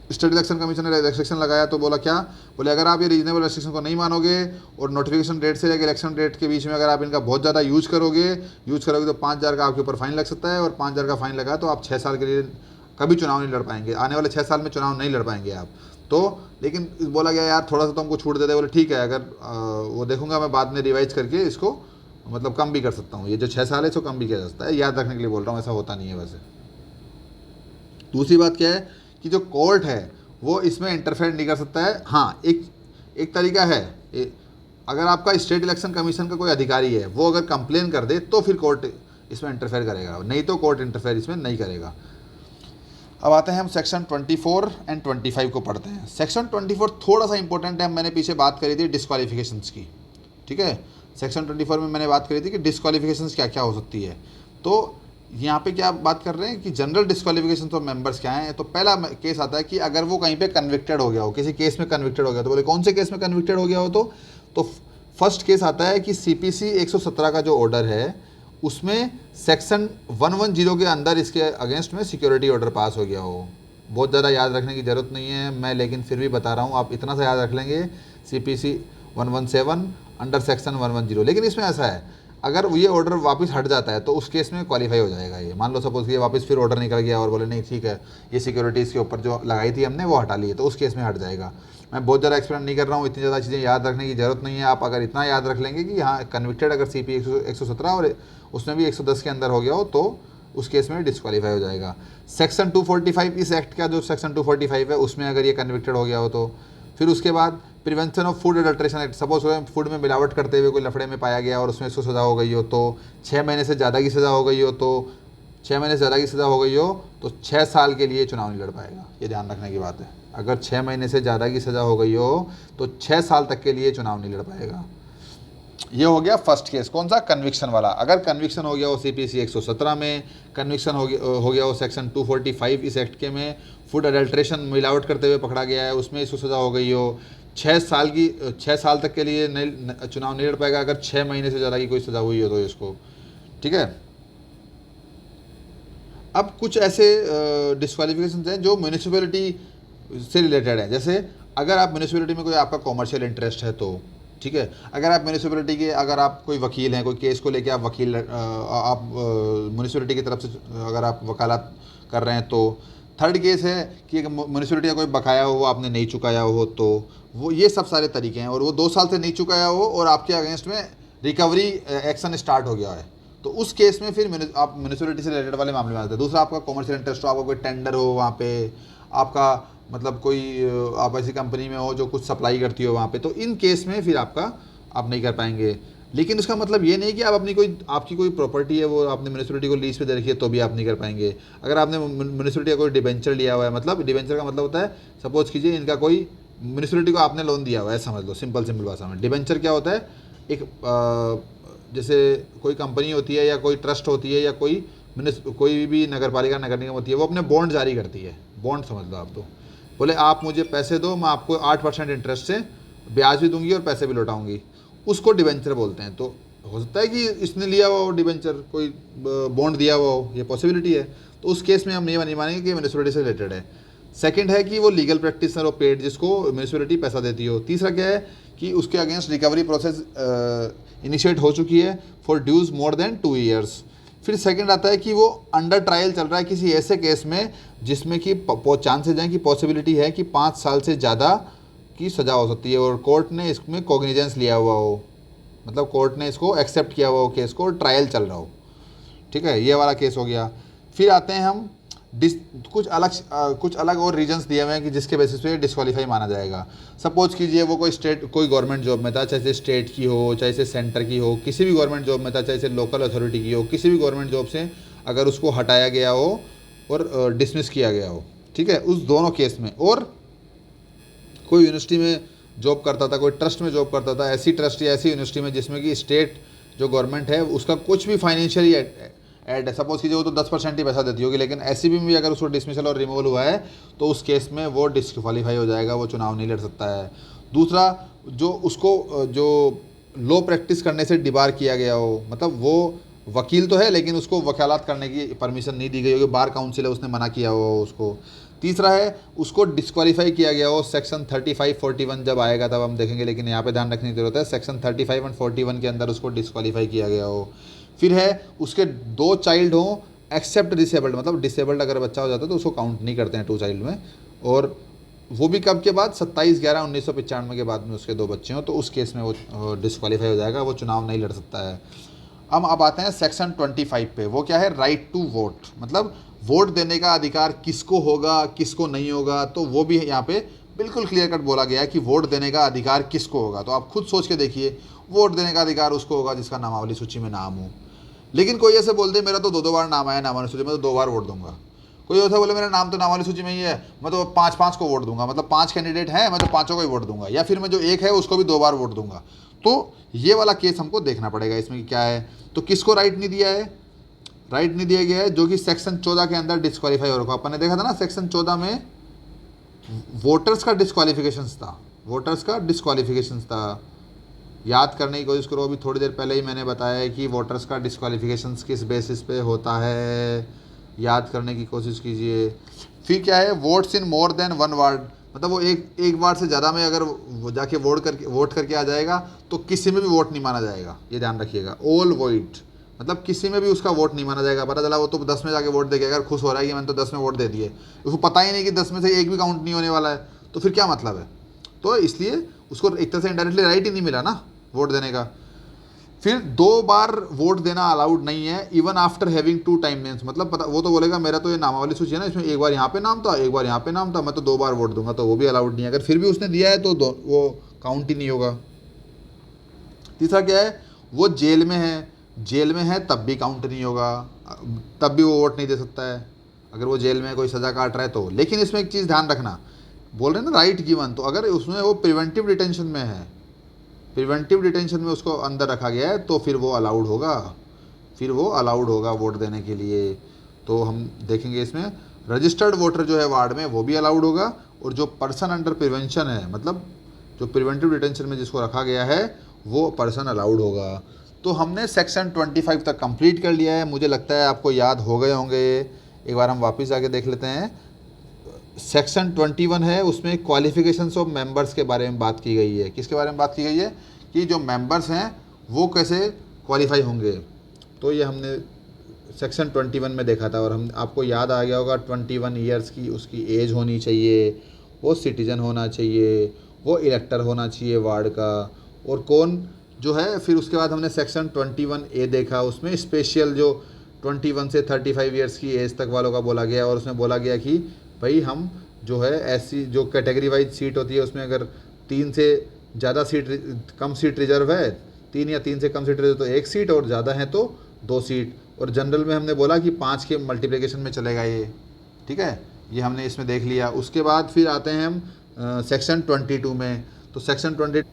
स्टेट इलेक्शन कमीशन ने रेस्ट्रिक्शन लगाया तो बोला क्या, बोले अगर आप ये रीजनेबल रेस्ट्रिक्शन को नहीं मानोगे और नोटिफिकेशन डेट से लेकर इलेक्शन डेट के बीच में अगर आप इनका बहुत ज़्यादा यूज करोगे तो 5,000 का आपके ऊपर फाइन लग सकता है, और 5,000 का फाइन लगा तो आप 6 साल के लिए कभी चुनाव नहीं लड़ पाएंगे, आने वाले 6 साल में चुनाव नहीं लड़ पाएंगे आप। तो लेकिन बोला गया यार थोड़ा सा तो हमको छूट दे दे, बोले ठीक है, अगर वो देखूंगा मैं बाद में रिवाइज करके इसको मतलब कम भी कर सकता हूँ, ये जो 6 साल है इसको कम भी किया जा सकता है, याद रखने के लिए बोल रहा हूँ, ऐसा होता नहीं है वैसे। दूसरी बात क्या है कि जो कोर्ट है वो इसमें इंटरफेयर नहीं कर सकता है। हाँ, एक तरीका है, अगर आपका स्टेट इलेक्शन कमीशन का कोई अधिकारी है वो अगर कंप्लेन कर दे तो फिर कोर्ट इसमें इंटरफेयर करेगा, नहीं तो कोर्ट इंटरफेयर इसमें नहीं करेगा। अब आते हैं हम सेक्शन 24 एंड 25 को पढ़ते हैं। सेक्शन 24 थोड़ा सा इंपॉर्टेंट है, मैंने पीछे बात करी थी डिस्क्वालिफिकेशंस की। ठीक है, सेक्शन 24 में मैंने बात करी थी कि डिस्क्वालिफिकेशंस क्या क्या हो सकती है। तो यहाँ पे क्या बात कर रहे हैं कि जनरल डिस्क्वालिफिकेशन ऑफ मेंबर्स क्या हैं। तो पहला केस आता है कि अगर वो कहीं पे कन्विक्टेड हो गया हो, किसी केस में कन्विक्टेड हो गया, तो बोले कौन से केस में कन्विक्टेड हो गया हो, तो फर्स्ट केस आता है कि CPC 117 का जो ऑर्डर है उसमें सेक्शन 110 के अंदर इसके अगेंस्ट में सिक्योरिटी ऑर्डर पास हो गया हो। बहुत ज़्यादा याद रखने की ज़रूरत नहीं है मैं, लेकिन फिर भी बता रहा हूँ, आप इतना सा याद रख लेंगे CPC 117 अंडर सेक्शन 110। लेकिन इसमें ऐसा है, अगर ये ऑर्डर वापस हट जाता है तो उस केस में क्वालिफाई हो जाएगा ये। मान लो सपोज कि ये वापस फिर ऑर्डर निकल गया और बोले नहीं ठीक है ये सिक्योरिटीज़ के ऊपर जो लगाई थी हमने वो हटा ली है, तो उस केस में हट जाएगा। मैं बहुत ज़्यादा एक्सप्लेन नहीं कर रहा हूँ, इतनी ज़्यादा चीज़ें याद रखने की ज़रूरत नहीं है। आप अगर इतना याद रख लेंगे कि हाँ कन्विक्टेड अगर CP 117 और उसमें भी 110 के अंदर हो गया हो तो उस केस में डिस्क्वालीफाई हो जाएगा। सेक्शन 245 इस एक्ट का जो सेक्शन 245 है उसमें अगर ये कन्विक्टेड हो गया हो तो फिर उसके बाद prevention of food adulteration act, suppose food में मिलावट करते हुए कोई लफड़े में पाया गया और उसमें इसको सज़ा हो गई हो, तो 6 महीने से ज़्यादा की सज़ा हो गई हो, तो 6 महीने से ज़्यादा की सज़ा हो गई हो तो 6 साल के लिए चुनाव नहीं लड़ पाएगा। ये ध्यान रखने की बात है, अगर 6 महीने से ज़्यादा की सज़ा हो गई हो तो 6 साल तक के लिए चुनाव नहीं लड़ पाएगा। ये हो गया फर्स्ट केस, कौन सा, कन्विक्शन वाला। अगर कन्विक्शन हो गया हो CPC 117 में, कन्विक्शन हो गया हो सेक्शन 245 इस एक्ट के में, फूड एडल्ट्रेशन मिलावट करते हुए पकड़ा गया है उसमें इसको सज़ा हो गई हो, 6 साल तक के लिए नहीं चुनाव नहीं लड़ पाएगा अगर 6 महीने से ज़्यादा की कोई सज़ा हुई हो तो इसको। ठीक है, अब कुछ ऐसे डिस्क्वालिफिकेशन हैं जो म्यूनिसिपैलिटी से रिलेटेड है। जैसे अगर आप म्यूनिसिपैलिटी में कोई आपका कॉमर्शियल इंटरेस्ट है तो ठीक है, अगर आप म्यूनिसिपैलिटी के अगर आप कोई वकील हैं, कोई केस को लेके आप वकील आप म्यूनिसिपैलिटी की तरफ से अगर आप वकालत कर रहे हैं तो। थर्ड केस है कि म्यूनिसिपैलिटी का कोई बकाया हो वो आपने नहीं चुकाया हो तो वो, ये सब सारे तरीके हैं, और वो 2 साल से नहीं चुकाया हो और आपके अगेंस्ट में रिकवरी एक्शन स्टार्ट हो गया है तो उस केस में फिर आप म्यूनिसिपैलिटी से रिलेटेड वाले मामले में आते हैं। दूसरा आपका कॉमर्शियल इंटरेस्ट हो, आपका कोई टेंडर हो वहाँ पे, आपका मतलब कोई आप ऐसी कंपनी में हो जो कुछ सप्लाई करती हो वहाँ पे, तो इन केस में फिर आप नहीं कर पाएंगे। लेकिन इसका मतलब ये नहीं कि आप आपकी कोई प्रॉपर्टी है वो आपने म्यूनिसिपैलिटी को लीज पे दे रखी है तो भी आप नहीं कर पाएंगे। अगर आपने म्यूनिसिपैलिटी का कोई डिबेंचर लिया हुआ है, मतलब डिबेंचर का मतलब होता है सपोज कीजिए इनका कोई म्यूनिसिपैलिटी को आपने लोन दिया हुआ है, समझ लो सिंपल भाषा में। डिबेंचर क्या होता है, एक जैसे कोई कंपनी होती है या कोई ट्रस्ट होती है या कोई भी नगर पालिका नगर निगम होती है, वो अपने बॉन्ड जारी करती है, बॉन्ड समझ लो आप। तो बोले आप मुझे पैसे दो, मैं आपको 8% इंटरेस्ट से ब्याज भी दूंगी और पैसे भी लौटाऊंगी, उसको डिबेंचर बोलते हैं। तो हो सकता है कि इसने लिया हुआ हो डिबेंचर, कोई बॉन्ड दिया हुआ हो, ये पॉसिबिलिटी है। तो उस केस में हम ये नहीं मानेंगे कि म्यूनिसिपैलिटी से रिलेटेड है। सेकंड है कि वो लीगल प्रैक्टिसनर और पेड जिसको म्यूनिसिपैलिटी पैसा देती हो। तीसरा क्या है कि उसके अगेंस्ट रिकवरी प्रोसेस इनिशिएट हो चुकी है for dues more than 2 years. फिर सेकंड आता है कि वो अंडर ट्रायल चल रहा है किसी ऐसे केस में जिसमें कि चांसेज हैं कि पॉसिबिलिटी है कि 5 साल से ज़्यादा की सज़ा हो सकती है और कोर्ट ने इसमें कॉग्निजेंस लिया हुआ हो, मतलब कोर्ट ने इसको एक्सेप्ट किया हुआ हो केस को, ट्रायल चल रहा हो। ठीक है, ये वाला केस हो गया। फिर आते हैं हम कुछ अलग और रीजंस दिए हुए हैं कि जिसके बेसिस पे डिस्क्वालीफाई माना जाएगा। सपोज कीजिए वो कोई गवर्नमेंट जॉब में था, चाहे से स्टेट की हो चाहे से सेंटर की हो, किसी भी गवर्नमेंट जॉब में था, चाहे से लोकल अथॉरिटी की हो, किसी भी गवर्नमेंट जॉब से अगर उसको हटाया गया हो और डिसमिस किया गया हो, ठीक है, उस दोनों केस में। और कोई यूनिवर्सिटी में जॉब करता था, कोई ट्रस्ट में जॉब करता था, ऐसी ट्रस्ट या ऐसी यूनिवर्सिटी में जिसमें कि स्टेट जो गवर्नमेंट है उसका कुछ भी फाइनेंशियली ऐड है, सपोज कीजिए वो तो 10% ही पैसा देती होगी, लेकिन ऐसी भी अगर उसको डिसमिसल और रिमूवल हुआ है तो उस केस में वो डिस्क्वालीफाई हो जाएगा, वो चुनाव नहीं लड़ सकता है। दूसरा, जो उसको जो लॉ प्रैक्टिस करने से डिबार किया गया हो, मतलब वो वकील तो है लेकिन उसको वकालत करने की परमिशन नहीं दी गई होगी, बार काउंसिल है उसने मना किया हो उसको। तीसरा है उसको डिस्क्वालीफाई किया गया हो, सेक्शन 35-41 जब आएगा तब हम देखेंगे, लेकिन यहाँ पे ध्यान रखने की जरूरत है, सेक्शन 35 और 41 के अंदर उसको डिस्क्वालीफाई किया गया हो। फिर है उसके 2 चाइल्ड हों एक्सेप्ट डिसेबल्ड, मतलब डिसेबल्ड अगर बच्चा हो जाता है तो उसको काउंट नहीं करते हैं 2 चाइल्ड में, और वो भी कब के बाद 27/11/1995 के बाद में उसके 2 बच्चे हों, तो उस केस में वो डिस्क्वालीफाई हो जाएगा, वो चुनाव नहीं लड़ सकता है। अब आते हैं सेक्शन 25 पे, वो क्या है, राइट टू वोट, मतलब वोट देने का अधिकार किसको होगा किसको नहीं होगा, तो वो भी यहाँ पे बिल्कुल क्लियर कट बोला गया है कि वोट देने का अधिकार किसको होगा। तो आप खुद सोच के देखिए, वोट देने का अधिकार उसको होगा जिसका नामावली सूची में नाम हो। लेकिन कोई ऐसे बोल दे मेरा तो 2 बार नाम आया नामावली सूची में, तो 2 बार वोट दूंगा। कोई ऐसा बोले मेरा नाम तो नामावली सूची में ही है, मैं तो 5-5 को वोट दूंगा, मतलब 5 कैंडिडेट हैं, मैं तो 5 को ही वोट दूंगा, या फिर मैं जो एक है उसको भी 2 बार वोट दूंगा। तो ये वाला केस हमको देखना पड़ेगा इसमें क्या है। तो किसको राइट नहीं दिया है, राइट नहीं दिया गया है जो कि सेक्शन 14 के अंदर डिस्क्वालीफाई हो रखा। अपन ने देखा था ना सेक्शन 14 में वोटर्स का डिस्क्वालिफिकेशन था, वोटर्स का डिस्क्वालिफिकेशन था। याद करने की कोशिश करो, अभी थोड़ी देर पहले ही मैंने बताया है कि वोटर्स का डिस्क्वालिफिकेशन किस बेसिस पे होता है, याद करने की कोशिश कीजिए। फिर क्या है, votes in more than 1 ward, मतलब वो एक वार्ड से ज़्यादा में अगर वो जाके वोट करके आ जाएगा तो किसी में भी वोट नहीं माना जाएगा, ये ध्यान रखिएगा। ऑल वोट, मतलब किसी में भी उसका वोट नहीं माना जाएगा। पता चला वो तो 10 में जाके वोट दे गया, अगर खुश हो रहा है कि मैंने तो 10 में वोट दे दिए, उसको पता ही नहीं कि 10 में से एक भी काउंट नहीं होने वाला है, तो फिर क्या मतलब है। तो इसलिए उसको एक तरह से इनडायरेक्टली राइट ही नहीं मिला ना वोट देने का। फिर 2 बार वोट देना अलाउड नहीं है, even after having 2 time names, मतलब पता वो तो बोलेगा मेरा तो ये नामावली सूची है ना, इसमें एक बार यहाँ पे नाम था एक बार यहाँ पे नाम था, मैं तो 2 बार वोट दूंगा, तो वो भी अलाउड नहीं है। अगर फिर भी उसने दिया है तो वो काउंट ही नहीं होगा। तीसरा क्या है, वो जेल में है तब भी काउंट नहीं होगा, तब भी वो वोट नहीं दे सकता है अगर वो जेल में कोई सज़ा काट रहा है तो। लेकिन इसमें एक चीज़ ध्यान रखना, बोल रहे हैं ना राइट गिवन, तो अगर उसमें वो प्रिवेंटिव डिटेंशन में है, प्रिवेंटिव डिटेंशन में उसको अंदर रखा गया है, तो फिर वो अलाउड होगा, फिर वो अलाउड होगा वोट देने के लिए। तो हम देखेंगे इसमें रजिस्टर्ड वोटर जो है वार्ड में वो भी अलाउड होगा, और जो पर्सन अंडर प्रिवेंशन है, मतलब जो प्रिवेंटिव डिटेंशन में जिसको रखा गया है वो पर्सन अलाउड होगा। तो हमने सेक्शन 25 तक कंप्लीट कर लिया है, मुझे लगता है आपको याद हो गए होंगे। एक बार हम वापस जाके देख लेते हैं। सेक्शन 21 है, उसमें क्वालिफिकेशंस ऑफ मेंबर्स के बारे में बात की गई है। किसके बारे में बात की गई है कि जो मेंबर्स हैं वो कैसे क्वालिफाई होंगे। तो ये हमने सेक्शन 21 में देखा था, और हम आपको याद आ गया होगा 21 ईयर्स की उसकी एज होनी चाहिए, वो सिटीज़न होना चाहिए, वो इलेक्टर होना चाहिए वार्ड का, और कौन जो है। फिर उसके बाद हमने सेक्शन 21A देखा, उसमें स्पेशल जो 21 से 35 ईयर्स की एज तक वालों का बोला गया, और उसमें बोला गया कि भाई हम जो है ऐसी जो कैटेगरी वाइज सीट होती है उसमें अगर 3 से ज़्यादा सीट कम सीट रिजर्व है, 3 या 3 से कम सीट रिजर्व तो 1 सीट, और ज़्यादा है तो 2 सीट। और जनरल में हमने बोला कि 5 के मल्टीप्लिकेशन में चलेगा ये, ठीक है, ये हमने इसमें देख लिया। उसके बाद फिर आते हैं हम सेक्शन 22 में। तो सेक्शन 22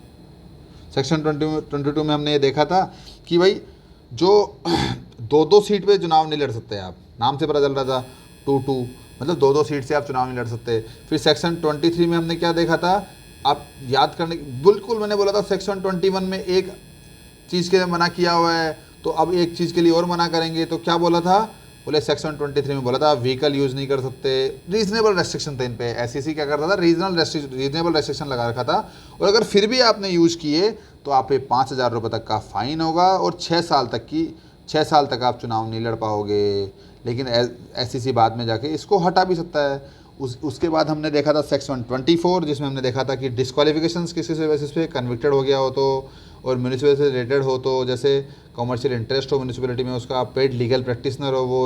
में हमने ये देखा था कि भाई जो 2-2 सीट पे चुनाव नहीं लड़ सकते आप, नाम से पता चल रहा था 2-2, मतलब 2-2 सीट से आप चुनाव नहीं लड़ सकते। फिर सेक्शन 23 में हमने क्या देखा था, आप याद करने, बिल्कुल मैंने बोला था सेक्शन 21 में एक चीज़ के लिए मना किया हुआ है, तो अब एक चीज़ के लिए और मना करेंगे। तो क्या बोला था बोले सेक्शन 23 में बोला था व्हीकल यूज़ नहीं कर सकते, रीजनेबल रेस्ट्रिक्शन था इन पे। एसईसी क्या करता था, रीजनेबल रेस्ट्रिक्शन लगा रखा था, और अगर फिर भी आपने यूज़ किए तो आप पे 5,000 रुपये तक का फ़ाइन होगा और 6 साल तक आप चुनाव नहीं लड़ पाओगे। लेकिन एसईसी बाद में जाके इसको हटा भी सकता है। उसके बाद हमने देखा था सेक्शन 24, जिसमें हमने देखा था कि डिस्क्वालिफिकेशंस किसी से बेसिस पे कन्विक्टेड हो गया हो तो, और म्यूनिसिपल से रिलेटेड हो तो, जैसे कमर्शियल इंटरेस्ट हो म्यूनिसिपैलिटी में, उसका पेड लीगल प्रैक्टिशनर हो वो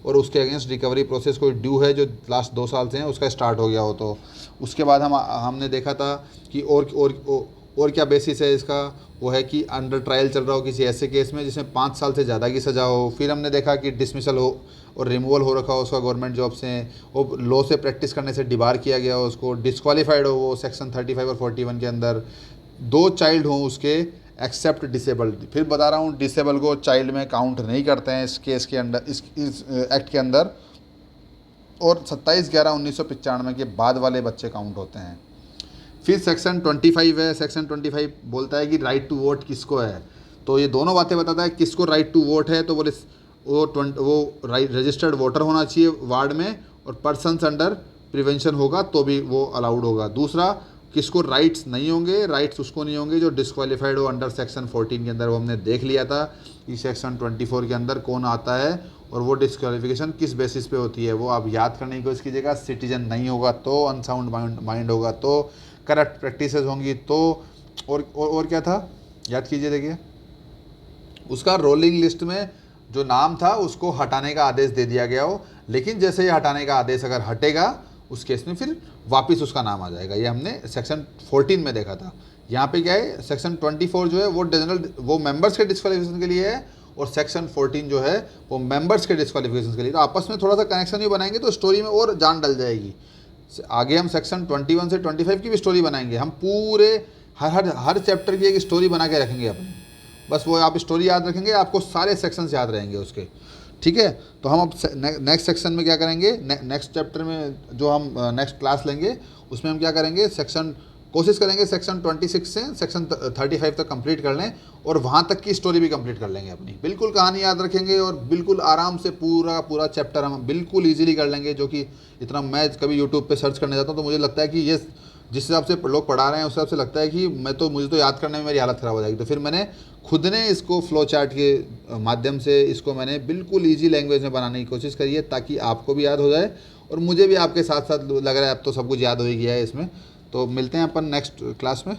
और उसके अगेंस्ट रिकवरी प्रोसेस कोई ड्यू है जो लास्ट 2 साल से है उसका स्टार्ट हो गया हो तो। उसके बाद हमने देखा था कि और क्या बेसिस है इसका, वो है कि अंडर ट्रायल चल रहा हो किसी ऐसे केस में जिसमें 5 साल से ज़्यादा की सज़ा हो। फिर हमने देखा कि डिसमिसल हो और रिमूवल हो रखा हो उसका गवर्नमेंट जॉब से, वो लॉ से प्रैक्टिस करने से डिबार किया गया हो उसको, डिस्क्वालीफाइड हो वो सेक्शन 35 और 41 के अंदर, 2 चाइल्ड हों उसके, एक्सेप्ट डिसेबल्ड। फिर बता रहा हूँ डिसेबल को चाइल्ड में काउंट नहीं करते हैं इस केस के अंदर, इस एक्ट के अंदर, और 27/11/1995 के बाद वाले बच्चे काउंट होते हैं। फिर सेक्शन 25 है। सेक्शन 25 बोलता है कि राइट टू वोट किसको है, तो ये दोनों बातें बताता है। किसको राइट टू वोट है तो बोले वो रजिस्टर्ड वोटर होना चाहिए वार्ड में, और पर्सन्स अंडर प्रिवेंशन होगा तो भी वो अलाउड होगा। दूसरा, किसको राइट्स नहीं होंगे, राइट्स उसको नहीं होंगे जो डिस्क्वालीफाइड हो अंडर सेक्शन 14 के अंदर। वो हमने देख लिया था कि सेक्शन 24 के अंदर कौन आता है और वो डिस्क्वालिफिकेशन किस बेसिस पे होती है। वो आप याद करने की कोशिश कीजिएगा। सिटीजन नहीं होगा तो, अनसाउंड माइंड होगा तो, करप्ट प्रैक्टिसेस होंगी तो, और क्या था याद कीजिए। देखिए उसका रोलिंग लिस्ट में जो नाम था उसको हटाने का आदेश दे दिया गया हो, लेकिन जैसे ही हटाने का आदेश अगर हटेगा उस केस में फिर वापस उसका नाम आ जाएगा। ये हमने सेक्शन 14 में देखा था। यहाँ पे क्या है, सेक्शन 24 जो है वो मेंबर्स के डिस्क्वालिफिकेशन के लिए है, और सेक्शन 14 जो है वो मेंबर्स के डिस्क्वालिफिकेशन के लिए। तो आपस में थोड़ा सा कनेक्शन ही बनाएंगे तो स्टोरी में और जान डल जाएगी। आगे हम सेक्शन 21 से 25 की भी स्टोरी बनाएंगे। हम पूरे हर चैप्टर की एक स्टोरी बना के रखेंगे अपनी। बस वो आप स्टोरी याद रखेंगे, आपको सारे सेक्शंस याद रहेंगे उसके। ठीक है, तो हम अब नेक्स्ट सेक्शन में क्या करेंगे, नेक्स्ट चैप्टर में जो हम नेक्स्ट क्लास लेंगे उसमें हम क्या करेंगे, कोशिश करेंगे सेक्शन 26 से सेक्शन 35 तक कंप्लीट कर लें, और वहाँ तक की स्टोरी भी कंप्लीट कर लेंगे अपनी। बिल्कुल कहानी याद रखेंगे और बिल्कुल आराम से पूरा चैप्टर हम बिल्कुल ईजिली कर लेंगे। जो कि इतना मैं कभी यूट्यूब पे सर्च करने जाता हूँ तो मुझे लगता है कि ये जिस हिसाब से लोग पढ़ा रहे हैं उस हिसाब से लगता है कि मुझे तो याद करने में मेरी हालत ख़राब हो जाएगी। तो फिर मैंने खुद ने इसको फ्लो चार्ट के माध्यम से इसको मैंने बिल्कुल ईजी लैंग्वेज में बनाने की कोशिश करी है, ताकि आपको भी याद हो जाए और मुझे भी आपके साथ साथ लग रहा है अब तो सब कुछ याद हो ही गया है इसमें। तो मिलते हैं अपन नेक्स्ट क्लास में।